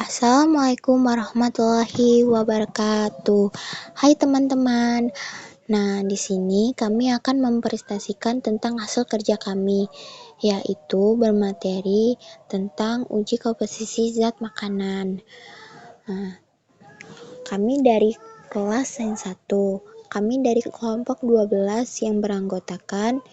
Assalamualaikum warahmatullahi wabarakatuh. Hai teman-teman. Nah, di sini kami akan mempresentasikan tentang hasil kerja kami, yaitu bermateri tentang uji komposisi zat makanan. Nah, kami dari kelas sains 1. Kami dari kelompok 12 yang beranggotakan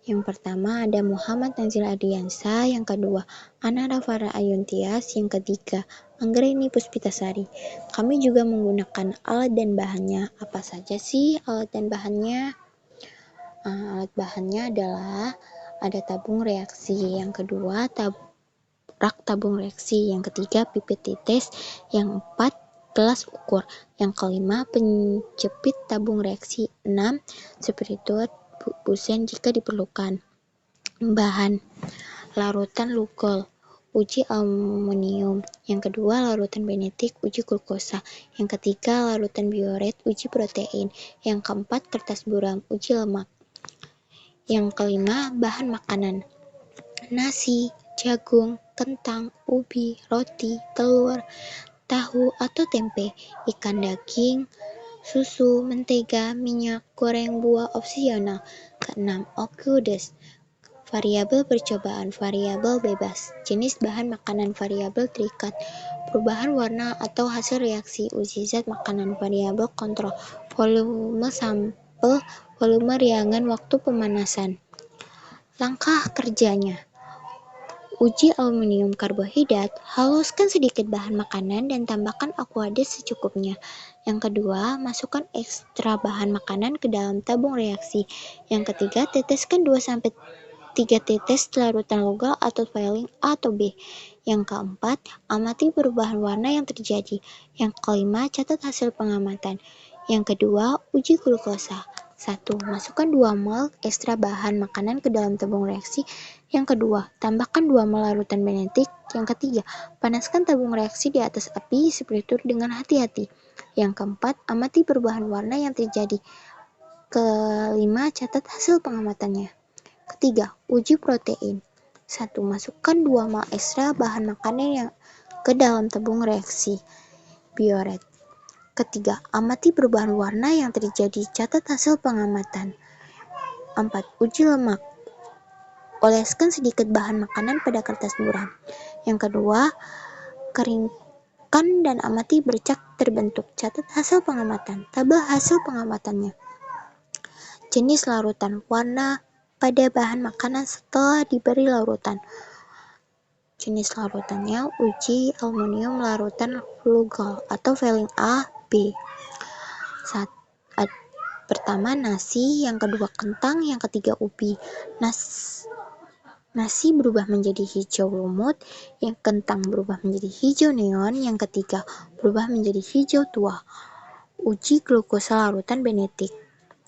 yang pertama ada Muhammad Nazil Adiansa, yang kedua Ana Rafara Ayuntias, yang ketiga Anggreni Puspitasari. Kami juga menggunakan alat dan bahannya. Apa saja sih alat dan bahannya? Alat bahannya adalah ada tabung reaksi, yang kedua rak tabung reaksi, yang ketiga pipet titis, yang keempat gelas ukur, yang kelima penjepit tabung reaksi, 6 spiritus busen jika diperlukan. Bahan larutan lugol, uji aluminium, yang kedua larutan benetik, uji glukosa, yang ketiga larutan bioret, uji protein, yang keempat kertas buram, uji lemak, yang kelima bahan makanan, nasi, jagung, kentang, ubi, roti, telur, tahu atau tempe, ikan daging, susu, mentega, minyak goreng, buah opsional. Keenam, okudes. Variabel percobaan, variabel bebas, jenis bahan makanan, variabel terikat, perubahan warna atau hasil reaksi, uji zat makanan, variabel kontrol, volume sampel, volume reagen, waktu pemanasan. Langkah kerjanya: uji aluminium karbohidrat, haluskan sedikit bahan makanan dan tambahkan aqueous secukupnya. Yang kedua, masukkan ekstra bahan makanan ke dalam tabung reaksi. Yang ketiga, teteskan 2-3 tetes larutan lugol atau filling A atau B. Yang keempat, amati perubahan warna yang terjadi. Yang kelima, catat hasil pengamatan. Yang kedua, uji glukosa. 1. Masukkan 2 mol ekstra bahan makanan ke dalam tabung reaksi. Yang kedua, tambahkan 2 mol larutan benetik. Yang ketiga, panaskan tabung reaksi di atas api spiritus dengan hati-hati. Yang keempat, amati perubahan warna yang terjadi. Kelima, catat hasil pengamatannya. Ketiga, uji protein. 1. Masukkan 2 mol ekstra bahan makanan yang ke dalam tabung reaksi bioret. Ketiga, amati perubahan warna yang terjadi. Catat hasil pengamatan. 4. Uji lemak. Oleskan sedikit bahan makanan pada kertas buram. Yang kedua, keringkan dan amati bercak terbentuk. Catat hasil pengamatan. Tabel hasil pengamatannya. Jenis larutan, warna pada bahan makanan setelah diberi larutan. Jenis larutannya uji aluminium larutan lugol atau filling A, B. Pertama nasi, yang kedua kentang, yang ketiga ubi. Nasi berubah menjadi hijau lumut, yang kentang berubah menjadi hijau neon, yang ketiga berubah menjadi hijau tua. Uji glukosa larutan benetik.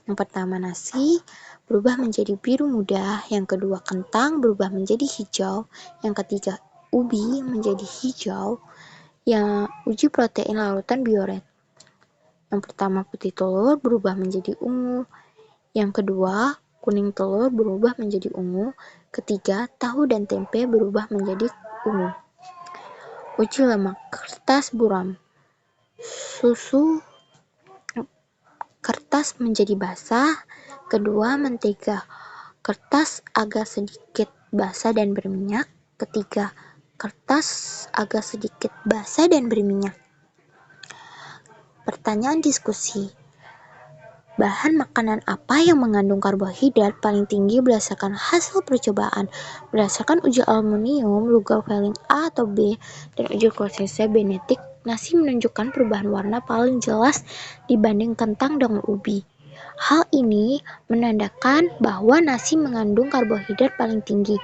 Yang pertama nasi berubah menjadi biru muda, yang kedua kentang berubah menjadi hijau, yang ketiga ubi menjadi hijau. Yang uji protein larutan bioret. Yang pertama putih telur berubah menjadi ungu, yang kedua kuning telur berubah menjadi ungu, ketiga tahu dan tempe berubah menjadi ungu. Uji lemak, kertas buram, susu, kertas menjadi basah. Kedua, mentega, kertas agak sedikit basah dan berminyak. Ketiga, kertas agak sedikit basah dan berminyak. Pertanyaan diskusi. Bahan makanan apa yang mengandung karbohidrat paling tinggi berdasarkan hasil percobaan? Berdasarkan uji aluminium, lugol filling A atau B, dan uji glukosa benetik, nasi menunjukkan perubahan warna paling jelas dibanding kentang dengan ubi. Hal ini menandakan bahwa nasi mengandung karbohidrat paling tinggi.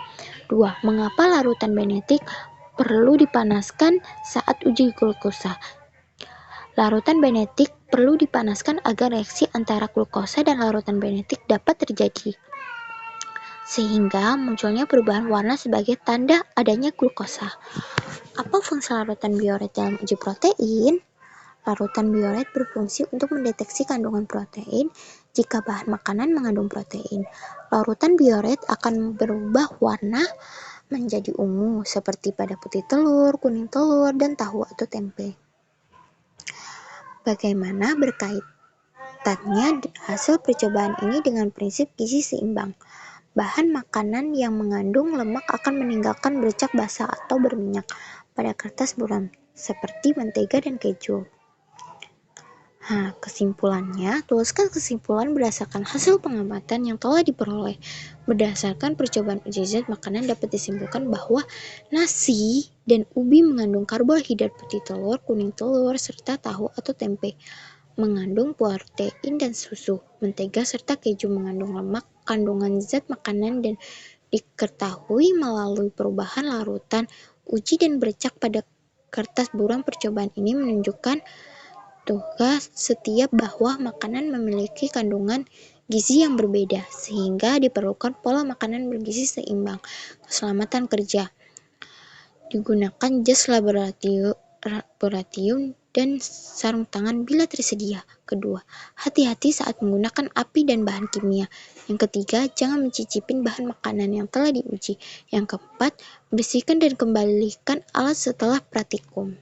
2. Mengapa larutan benetik perlu dipanaskan saat uji glukosa? Larutan benetik perlu dipanaskan agar reaksi antara glukosa dan larutan benetik dapat terjadi, sehingga munculnya perubahan warna sebagai tanda adanya glukosa. Apa fungsi larutan bioret dalam uji protein? Larutan bioret berfungsi untuk mendeteksi kandungan protein jika bahan makanan mengandung protein. Larutan bioret akan berubah warna menjadi ungu seperti pada putih telur, kuning telur, dan tahu atau tempe. Bagaimana berkaitannya hasil percobaan ini dengan prinsip gizi seimbang? Bahan makanan yang mengandung lemak akan meninggalkan bercak basah atau berminyak pada kertas buram, seperti mentega dan keju. Kesimpulannya, tuliskan kesimpulan berdasarkan hasil pengamatan yang telah diperoleh. Berdasarkan percobaan uji zat makanan dapat disimpulkan bahwa nasi dan ubi mengandung karbohidrat putih telur, kuning telur, serta tahu atau tempe mengandung protein dan susu. Mentega serta keju mengandung lemak, kandungan zat makanan dan diketahui melalui perubahan larutan, uji dan bercak pada kertas buram. Percobaan ini menunjukkan tugas setiap bahwa makanan memiliki kandungan gizi yang berbeda, sehingga diperlukan pola makanan bergizi seimbang. Keselamatan kerja. Digunakan jas laboratorium dan sarung tangan bila tersedia. Kedua, hati-hati saat menggunakan api dan bahan kimia. Yang ketiga, jangan mencicipin bahan makanan yang telah diuji. Yang keempat, bersihkan dan kembalikan alat setelah praktikum.